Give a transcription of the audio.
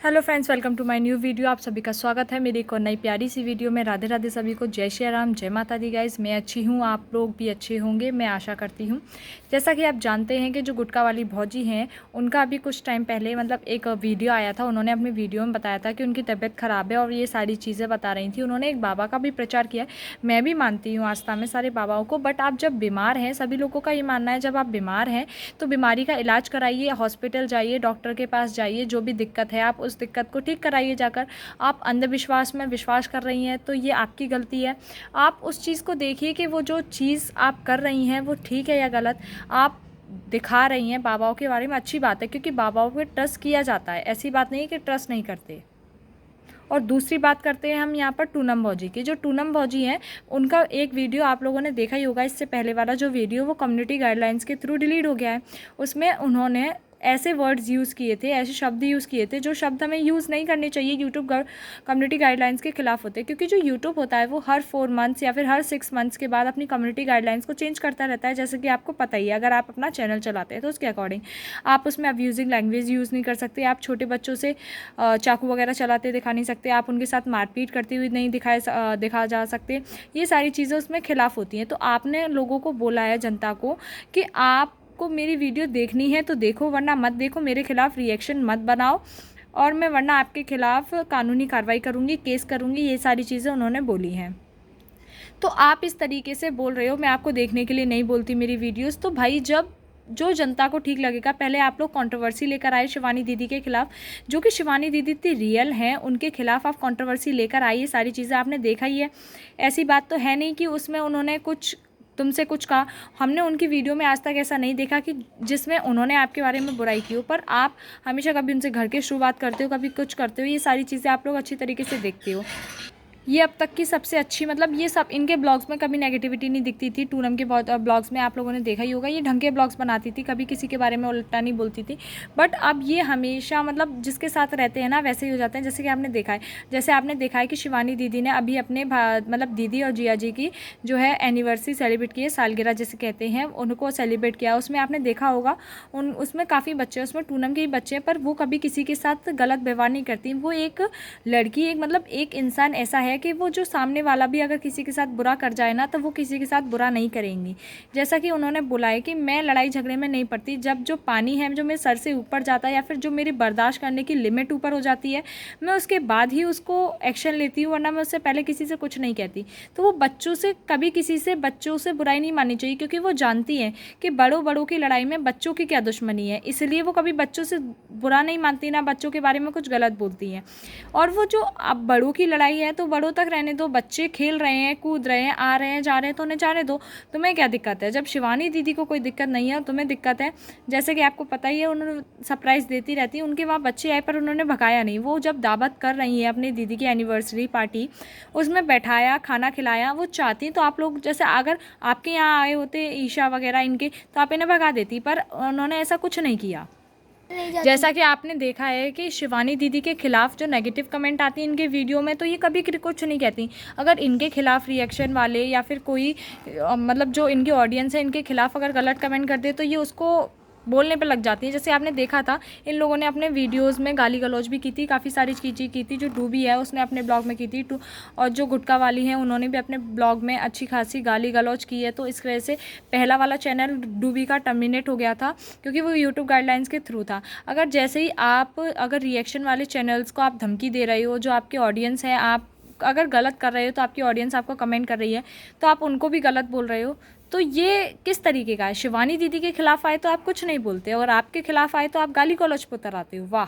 Hello friends, welcome to my new video. आप सभी का स्वागत है मेरी एक और नई प्यारी सी वीडियो में। राधे राधे सभी को, जय श्री राम, जय माता दी। गाइस, मैं अच्छी हूँ, आप लोग भी अच्छे होंगे, मैं आशा करती हूँ। जैसा कि आप जानते हैं कि जो गुटखा वाली भौजी हैं, उनका अभी कुछ टाइम पहले एक वीडियो आया था। उन्होंने अपने वीडियो में बताया था कि उनकी तबीयत ख़राब है और ये सारी चीज़ें बता रही थी। उन्होंने एक बाबा का भी प्रचार किया। मैं भी मानती हूँ आस्था में सारे बाबाओं को, बट आप जब बीमार हैं, सभी लोगों का ये मानना है जब आप बीमार हैं तो बीमारी का इलाज कराइए, हॉस्पिटल जाइए, डॉक्टर के पास जाइए। जो भी दिक्कत है आप उस दिक्कत को ठीक कराइए जाकर। आप अंधविश्वास में विश्वास कर रही हैं तो ये आपकी गलती है। आप उस चीज़ को देखिए कि वो जो चीज़ आप कर रही हैं वो ठीक है या गलत। आप दिखा रही हैं बाबाओं के बारे में, अच्छी बात है, क्योंकि बाबाओं पे ट्रस्ट किया जाता है। ऐसी बात नहीं है कि ट्रस्ट नहीं करते। और दूसरी बात करते हैं हम यहाँ पर टूनम भौजी की। जो टूनम भौजी हैं, उनका एक वीडियो आप लोगों ने देखा ही होगा। इससे पहले वाला जो वीडियो वो कम्युनिटी गाइडलाइंस के थ्रू डिलीट हो गया है। उसमें उन्होंने ऐसे वर्ड्स यूज़ किए थे, ऐसे शब्द यूज़ किए थे जो शब्द हमें यूज़ नहीं करने चाहिए। यूट्यूब कम्युनिटी गाइडलाइंस के खिलाफ होते हैं, क्योंकि जो यूट्यूब होता है वो हर 4 मंथ्स या फिर हर 6 मंथ्स के बाद अपनी कम्युनिटी गाइडलाइंस को चेंज करता रहता है। जैसे कि आपको पता ही है, अगर आप अपना चैनल चलाते हैं तो उसके अकॉर्डिंग आप उसमें अब्यूजिंग लैंग्वेज यूज़ नहीं कर सकते। आप छोटे बच्चों से चाकू वगैरह चलाते दिखा नहीं सकते। आप उनके साथ मारपीट करती हुई नहीं दिखा जा सकते। ये सारी चीज़ें उसमें खिलाफ होती हैं। तो आपने लोगों को बोला है, जनता को, कि आपको मेरी वीडियो देखनी है तो देखो, वरना मत देखो। मेरे खिलाफ रिएक्शन मत बनाओ और मैं वरना आपके खिलाफ कानूनी कार्रवाई करूँगी, केस करूँगी। ये सारी चीज़ें उन्होंने बोली हैं। तो आप इस तरीके से बोल रहे हो, मैं आपको देखने के लिए नहीं बोलती मेरी वीडियोस। तो भाई, जब जो जनता को ठीक लगेगा। पहले आप लोग कंट्रोवर्सी लेकर आए शिवानी दीदी के खिलाफ, जो कि शिवानी दीदी इतनी रियल हैं, उनके खिलाफ आप कंट्रोवर्सी लेकर आइए। सारी चीज़ें आपने देखा ही है। ऐसी बात तो है नहीं कि उसमें उन्होंने तुमसे कुछ कहा। हमने उनकी वीडियो में आज तक ऐसा नहीं देखा कि जिसमें उन्होंने आपके बारे में बुराई की हो। पर आप हमेशा कभी उनसे घर के शुरुआत करते हो, कभी कुछ करते हो। ये सारी चीज़ें आप लोग अच्छी तरीके से देखते हो। ये अब तक की सबसे अच्छी, मतलब ये सब इनके ब्लॉग्स में कभी नेगेटिविटी नहीं दिखती थी। टूनम के बहुत ब्लॉग्स में आप लोगों ने देखा ही होगा, ये ढंग के ब्लॉग्स बनाती थी, कभी किसी के बारे में उल्टा नहीं बोलती थी। बट अब ये हमेशा, मतलब जिसके साथ रहते हैं ना वैसे ही हो जाते हैं। जैसे कि आपने देखा है, कि शिवानी दीदी ने अभी अपने मतलब दीदी और जिया जी की जो है एनिवर्सरी सेलिब्रेट की है, सालगिरह जिसे कहते हैं, उनको सेलिब्रेट किया। उसमें आपने देखा होगा उसमें काफ़ी बच्चे, उसमें टूनम के ही बच्चे हैं, पर वो कभी किसी के साथ गलत व्यवहार नहीं करती। वो एक लड़की, एक मतलब एक इंसान ऐसा है कि वो जो सामने वाला भी अगर किसी के साथ बुरा कर जाए ना, तो वो किसी के साथ बुरा नहीं करेंगी। जैसा कि उन्होंने बोला है कि मैं लड़ाई झगड़े में नहीं पड़ती। जब जो पानी है जो मेरे सर से ऊपर जाता है या फिर जो मेरी बर्दाश्त करने की लिमिट ऊपर हो जाती है, मैं उसके बाद ही उसको एक्शन लेती हूँ, वरना मैं उससे पहले किसी से कुछ नहीं कहती। तो वो बच्चों से बुराई नहीं माननी चाहिए, क्योंकि वो जानती हैं कि बड़ों की लड़ाई में बच्चों की क्या दुश्मनी है। इसलिए वो कभी बच्चों से बुरा नहीं मानती, ना बच्चों के बारे में कुछ गलत बोलती हैं। और वो जो अब बड़ों की लड़ाई है तो बड़ों तक रहने दो। बच्चे खेल रहे हैं, कूद रहे हैं, आ रहे हैं, जा रहे हैं, तो उन्हें जाने दो। तुम्हें क्या दिक्कत है? जब शिवानी दीदी को कोई दिक्कत नहीं है, तुम्हें दिक्कत है। जैसे कि आपको पता ही है, उन्होंने सरप्राइज़ देती रहती है। उनके वहाँ बच्चे आए पर उन्होंने भगाया नहीं। वो जब दावत कर रही है अपनी दीदी की एनिवर्सरी पार्टी, उसमें बैठाया, खाना खिलाया। वो चाहती तो आप लोग, जैसे अगर आपके यहाँ आए होते ईशा वगैरह इनके, तो आप इन्हें भगा देती, पर उन्होंने ऐसा कुछ नहीं किया। जैसा कि आपने देखा है कि शिवानी दीदी के खिलाफ जो नेगेटिव कमेंट आती है इनके वीडियो में, तो ये कभी कुछ नहीं कहती। अगर इनके खिलाफ रिएक्शन वाले या फिर कोई मतलब जो इनकी ऑडियंस है, इनके खिलाफ अगर गलत कमेंट कर दे तो ये उसको बोलने पे लग जाती है। जैसे आपने देखा था, इन लोगों ने अपने वीडियोस में गाली गलौज भी की थी, काफ़ी सारी चीज़ें की थी। जो डूबी है उसने अपने ब्लॉग में की थी, और जो गुटखा वाली है उन्होंने भी अपने ब्लॉग में अच्छी खासी गाली गलौज की है। तो इस वजह से पहला वाला चैनल डूबी का टर्मिनेट हो गया था, क्योंकि वो यूट्यूब गाइडलाइंस के थ्रू था। अगर जैसे ही आप अगर रिएक्शन वाले चैनल्स को आप धमकी दे रहे हो, जो आपके ऑडियंस है, आप अगर गलत कर रहे हो तो आपकी ऑडियंस आपको कमेंट कर रही है, तो आप उनको भी गलत बोल रहे हो। तो ये किस तरीके का है? शिवानी दीदी के खिलाफ आए तो आप कुछ नहीं बोलते, और आपके खिलाफ आए तो आप गाली गलौज पर उतर आते हो। वाह।